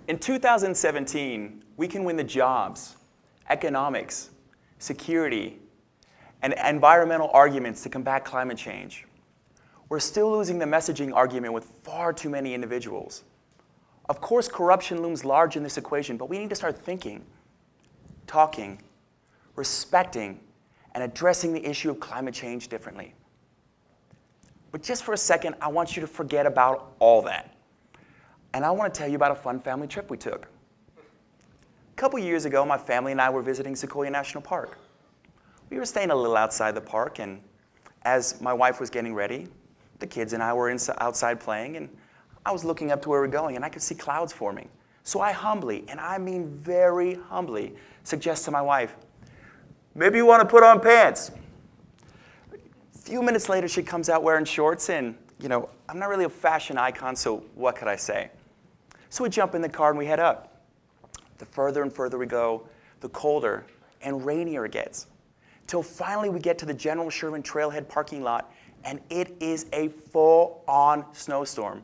In 2017, we can win the jobs, economics, security, and environmental arguments to combat climate change. We're still losing the messaging argument with far too many individuals. Of course, corruption looms large in this equation, but we need to start thinking, talking, respecting, and addressing the issue of climate change differently. But just for a second, I want you to forget about all that. And I want to tell you about a fun family trip we took. A couple years ago, my family and I were visiting Sequoia National Park. We were staying a little outside the park, and as my wife was getting ready, the kids and I were outside playing, and I was looking up to where we were going, and I could see clouds forming. So I humbly, and I mean very humbly, suggest to my wife, maybe you want to put on pants. A few minutes later, she comes out wearing shorts, and I'm not really a fashion icon, so what could I say? So we jump in the car and we head up. The further and further we go, the colder and rainier it gets. Till finally we get to the General Sherman Trailhead parking lot, and it is a full-on snowstorm.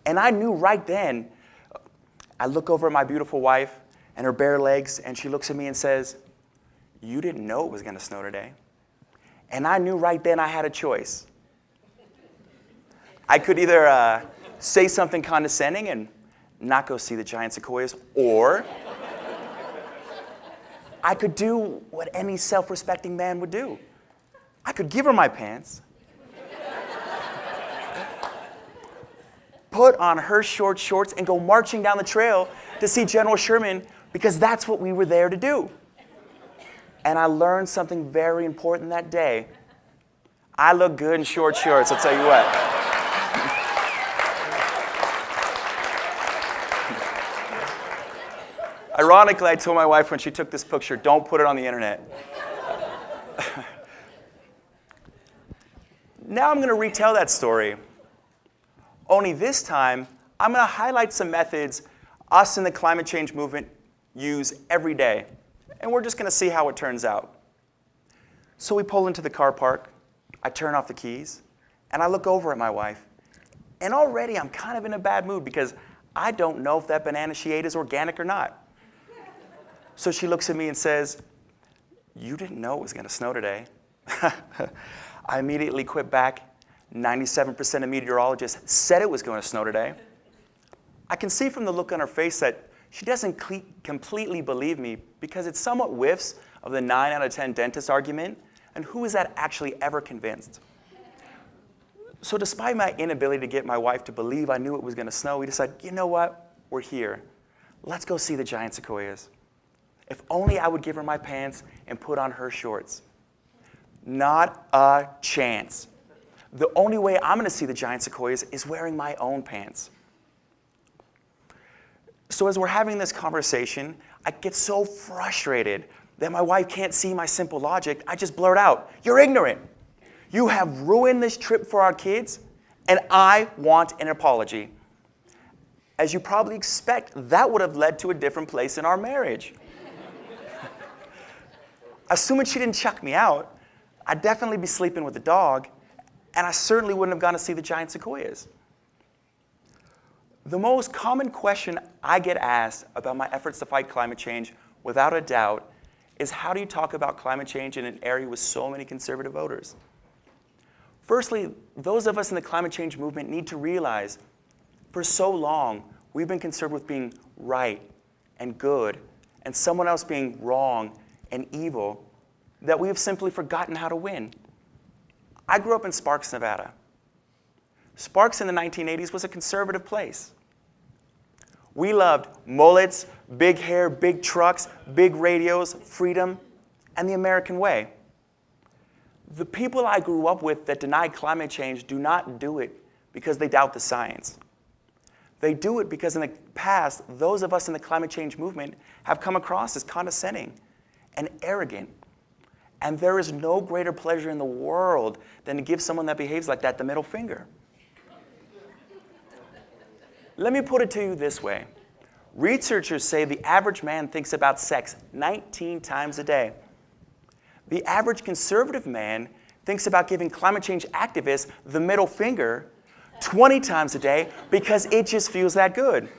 And I knew right then, I look over at my beautiful wife and her bare legs, and she looks at me and says, "You didn't know it was going to snow today." And I knew right then I had a choice. I could either say something condescending and not go see the giant sequoias, or I could do what any self-respecting man would do. I could give her my pants, put on her short shorts, and go marching down the trail to see General Sherman, because that's what we were there to do. And I learned something very important that day. I look good in short shorts, I'll tell you what. Ironically, I told my wife when she took this picture, don't put it on the internet. Now I'm going to retell that story. Only this time, I'm going to highlight some methods us in the climate change movement use every day. And we're just going to see how it turns out. So we pull into the car park, I turn off the keys, and I look over at my wife. And already I'm kind of in a bad mood because I don't know if that banana she ate is organic or not. So she looks at me and says, "You didn't know it was going to snow today." I immediately quit back. 97% of meteorologists said it was going to snow today. I can see from the look on her face that she doesn't completely believe me, because it somewhat whiffs of the 9 out of 10 dentist argument, and who is that actually ever convinced? So despite my inability to get my wife to believe I knew it was going to snow, we decided, you know what? We're here. Let's go see the giant sequoias. If only I would give her my pants and put on her shorts. Not a chance. The only way I'm going to see the giant sequoias is wearing my own pants. So as we're having this conversation, I get so frustrated that my wife can't see my simple logic. I just blurt out, "You're ignorant. You have ruined this trip for our kids, and I want an apology." As you probably expect, that would have led to a different place in our marriage. Assuming she didn't chuck me out, I'd definitely be sleeping with the dog, and I certainly wouldn't have gone to see the giant sequoias. The most common question I get asked about my efforts to fight climate change, without a doubt, is how do you talk about climate change in an area with so many conservative voters? Firstly, those of us in the climate change movement need to realize, for so long, we've been concerned with being right and good, and someone else being wrong and evil, that we have simply forgotten how to win. I grew up in Sparks, Nevada. Sparks in the 1980s was a conservative place. We loved mullets, big hair, big trucks, big radios, freedom, and the American way. The people I grew up with that denied climate change do not do it because they doubt the science. They do it because in the past, those of us in the climate change movement have come across as condescending and arrogant. And there is no greater pleasure in the world than to give someone that behaves like that the middle finger. Let me put it to you this way. Researchers say the average man thinks about sex 19 times a day. The average conservative man thinks about giving climate change activists the middle finger 20 times a day because it just feels that good.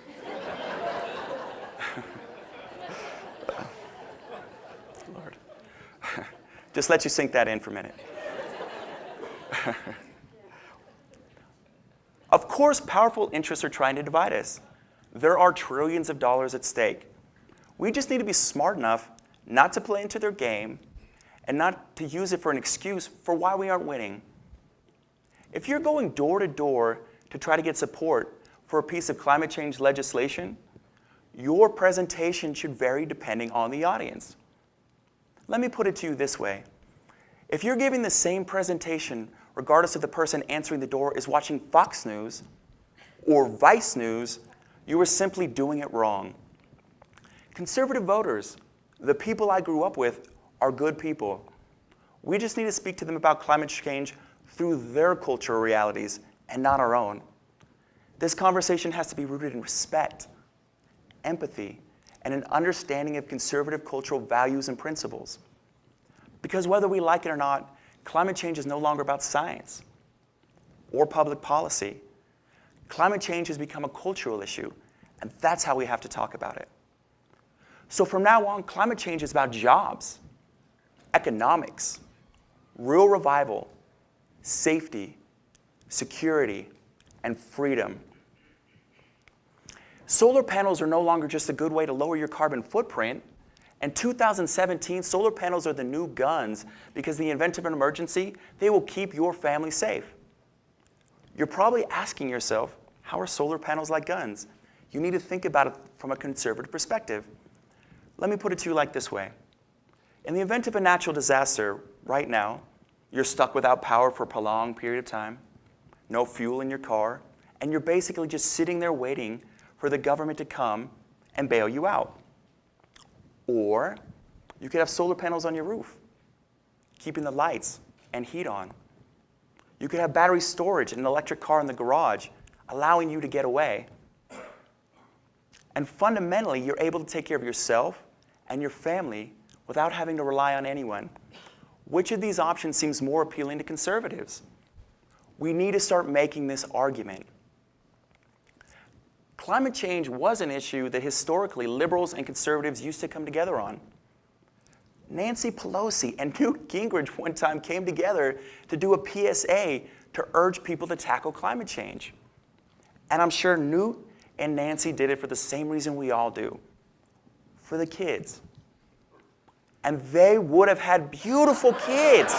Just let you sink that in for a minute. Of course, powerful interests are trying to divide us. There are trillions of dollars at stake. We just need to be smart enough not to play into their game and not to use it for an excuse for why we aren't winning. If you're going door to door to try to get support for a piece of climate change legislation, your presentation should vary depending on the audience. Let me put it to you this way. If you're giving the same presentation regardless if the person answering the door is watching Fox News or Vice News, you are simply doing it wrong. Conservative voters, the people I grew up with, are good people. We just need to speak to them about climate change through their cultural realities and not our own. This conversation has to be rooted in respect, empathy, and an understanding of conservative cultural values and principles. Because whether we like it or not, climate change is no longer about science or public policy. Climate change has become a cultural issue, and that's how we have to talk about it. So from now on, climate change is about jobs, economics, rural revival, safety, security, and freedom. Solar panels are no longer just a good way to lower your carbon footprint. In 2017, solar panels are the new guns because in the event of an emergency, they will keep your family safe. You're probably asking yourself, how are solar panels like guns? You need to think about it from a conservative perspective. Let me put it to you like this way. In the event of a natural disaster, right now, you're stuck without power for a prolonged period of time, no fuel in your car, and you're basically just sitting there waiting for the government to come and bail you out. Or you could have solar panels on your roof, keeping the lights and heat on. You could have battery storage and an electric car in the garage, allowing you to get away. And fundamentally, you're able to take care of yourself and your family without having to rely on anyone. Which of these options seems more appealing to conservatives? We need to start making this argument. Climate change was an issue that historically liberals and conservatives used to come together on. Nancy Pelosi and Newt Gingrich one time came together to do a PSA to urge people to tackle climate change. And I'm sure Newt and Nancy did it for the same reason we all do, for the kids. And they would have had beautiful kids.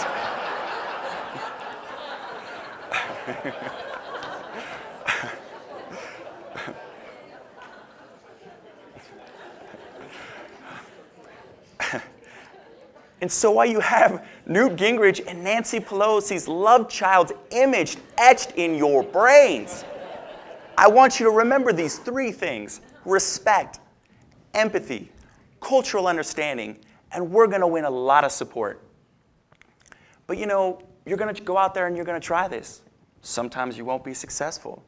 And so while you have Newt Gingrich and Nancy Pelosi's love child's image etched in your brains, I want you to remember these three things: respect, empathy, cultural understanding, and we're going to win a lot of support. But you know, you're going to go out there and you're going to try this. Sometimes you won't be successful.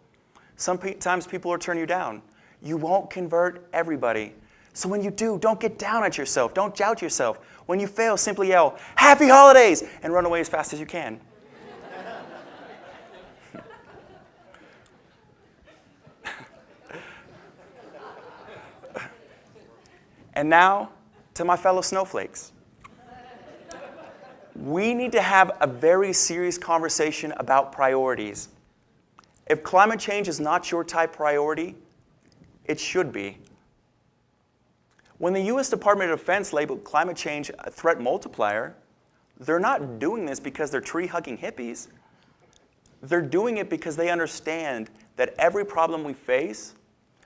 Sometimes people will turn you down. You won't convert everybody. So when you do, don't get down at yourself. Don't doubt yourself. When you fail, simply yell, "Happy Holidays!" and run away as fast as you can. And now, to my fellow snowflakes. We need to have a very serious conversation about priorities. If climate change is not your top priority, it should be. When the U.S. Department of Defense labeled climate change a threat multiplier, they're not doing this because they're tree-hugging hippies. They're doing it because they understand that every problem we face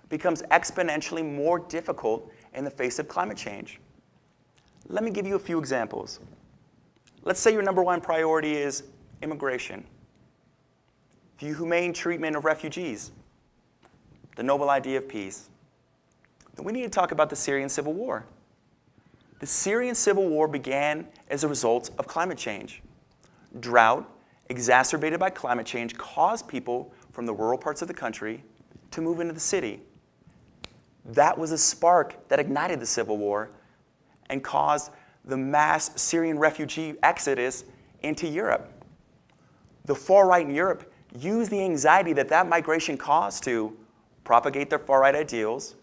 becomes exponentially more difficult in the face of climate change. Let me give you a few examples. Let's say your number one priority is immigration, the humane treatment of refugees, the noble idea of peace. Then we need to talk about the Syrian civil war. The Syrian civil war began as a result of climate change. Drought, exacerbated by climate change, caused people from the rural parts of the country to move into the city. That was a spark that ignited the civil war and caused the mass Syrian refugee exodus into Europe. The far right in Europe used the anxiety that that migration caused to propagate their far right ideals,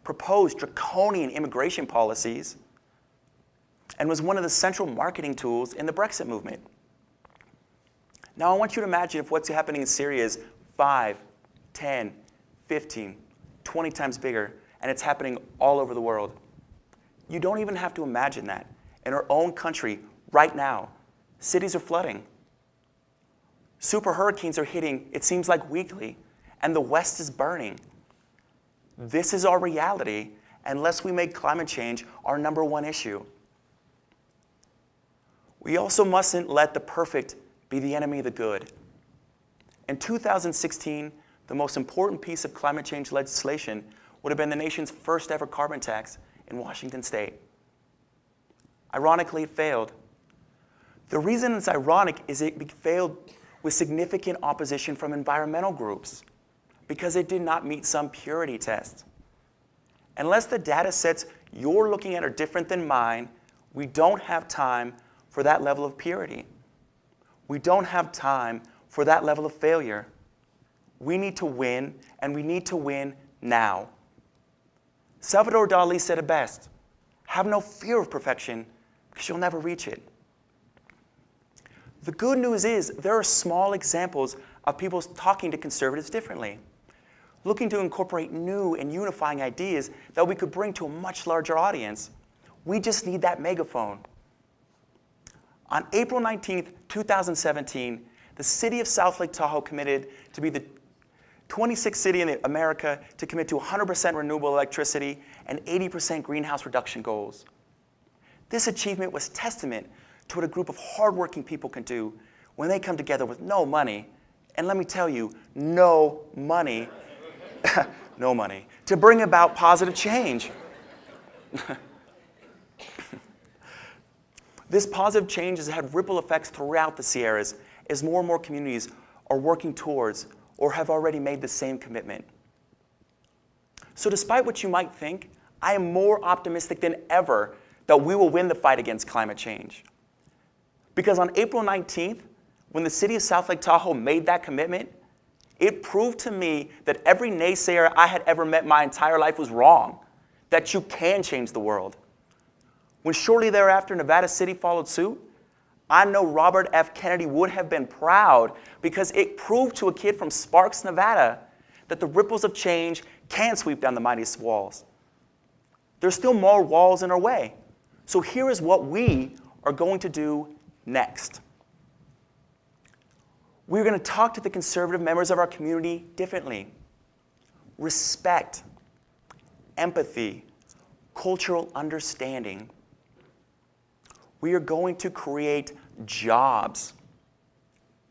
propose draconian immigration policies, and was one of the central marketing tools in the Brexit movement. Now I want you to imagine if what's happening in Syria is 5, 10, 15, 20 times bigger, and it's happening all over the world. You don't even have to imagine that. In our own country, right now, cities are flooding. Super hurricanes are hitting, it seems like weekly, and the West is burning. This is our reality unless we make climate change our #1 issue. We also mustn't let the perfect be the enemy of the good. In 2016, the most important piece of climate change legislation would have been the nation's first ever carbon tax in Washington state. Ironically, it failed. The reason it's ironic is it failed with significant opposition from environmental groups because it did not meet some purity test. Unless the data sets you're looking at are different than mine, we don't have time for that level of purity. We don't have time for that level of failure. We need to win, and we need to win now. Salvador Dali said it best, have no fear of perfection because you'll never reach it. The good news is there are small examples of people talking to conservatives differently, looking to incorporate new and unifying ideas that we could bring to a much larger audience. We just need that megaphone. On April 19th, 2017, the city of South Lake Tahoe committed to be the 26th city in America to commit to 100% renewable electricity and 80% greenhouse reduction goals. This achievement was testament to what a group of hardworking people can do when they come together with no money, and let me tell you, no money, no money, to bring about positive change. This positive change has had ripple effects throughout the Sierras as more and more communities are working towards or have already made the same commitment. So despite what you might think, I am more optimistic than ever that we will win the fight against climate change. Because on April 19th, when the city of South Lake Tahoe made that commitment, it proved to me that every naysayer I had ever met my entire life was wrong, that you can change the world. When shortly thereafter Nevada City followed suit, I know Robert F. Kennedy would have been proud because it proved to a kid from Sparks, Nevada, that the ripples of change can sweep down the mightiest walls. There's still more walls in our way. So here is what we are going to do next. We're going to talk to the conservative members of our community differently. Respect, empathy, cultural understanding. We are going to create jobs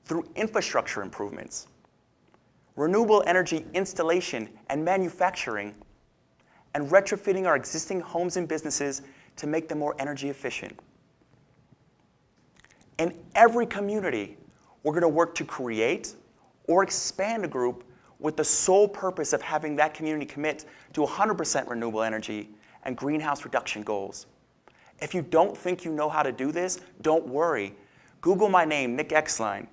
through infrastructure improvements, renewable energy installation and manufacturing, and retrofitting our existing homes and businesses to make them more energy efficient. In every community, we're going to work to create or expand a group with the sole purpose of having that community commit to 100% renewable energy and greenhouse reduction goals. If you don't think you know how to do this, don't worry. Google my name, Nick Exline.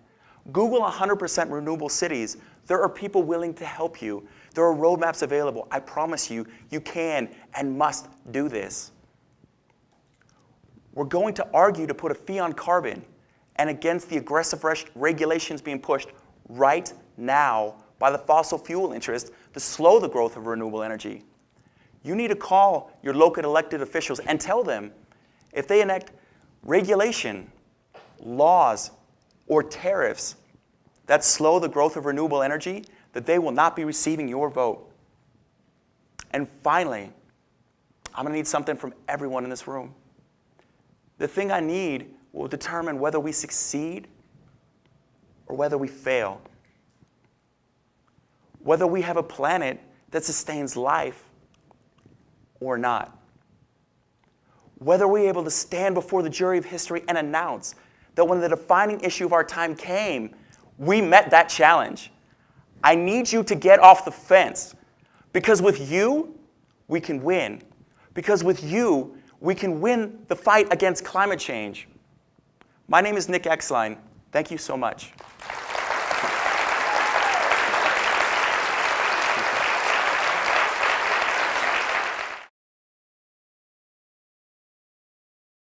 Google 100% renewable cities. There are people willing to help you. There are roadmaps available. I promise you, you can and must do this. We're going to argue to put a fee on carbon and against the aggressive regulations being pushed right now by the fossil fuel interest to slow the growth of renewable energy. You need to call your local elected officials and tell them if they enact regulation, laws, or tariffs that slow the growth of renewable energy, that they will not be receiving your vote. And finally, I'm going to need something from everyone in this room. The thing I need will determine whether we succeed or whether we fail. Whether we have a planet that sustains life or not. Whether we're able to stand before the jury of history and announce that when the defining issue of our time came, we met that challenge. I need you to get off the fence, because with you, we can win. Because with you, we can win the fight against climate change. My name is Nick Exline. Thank you so much.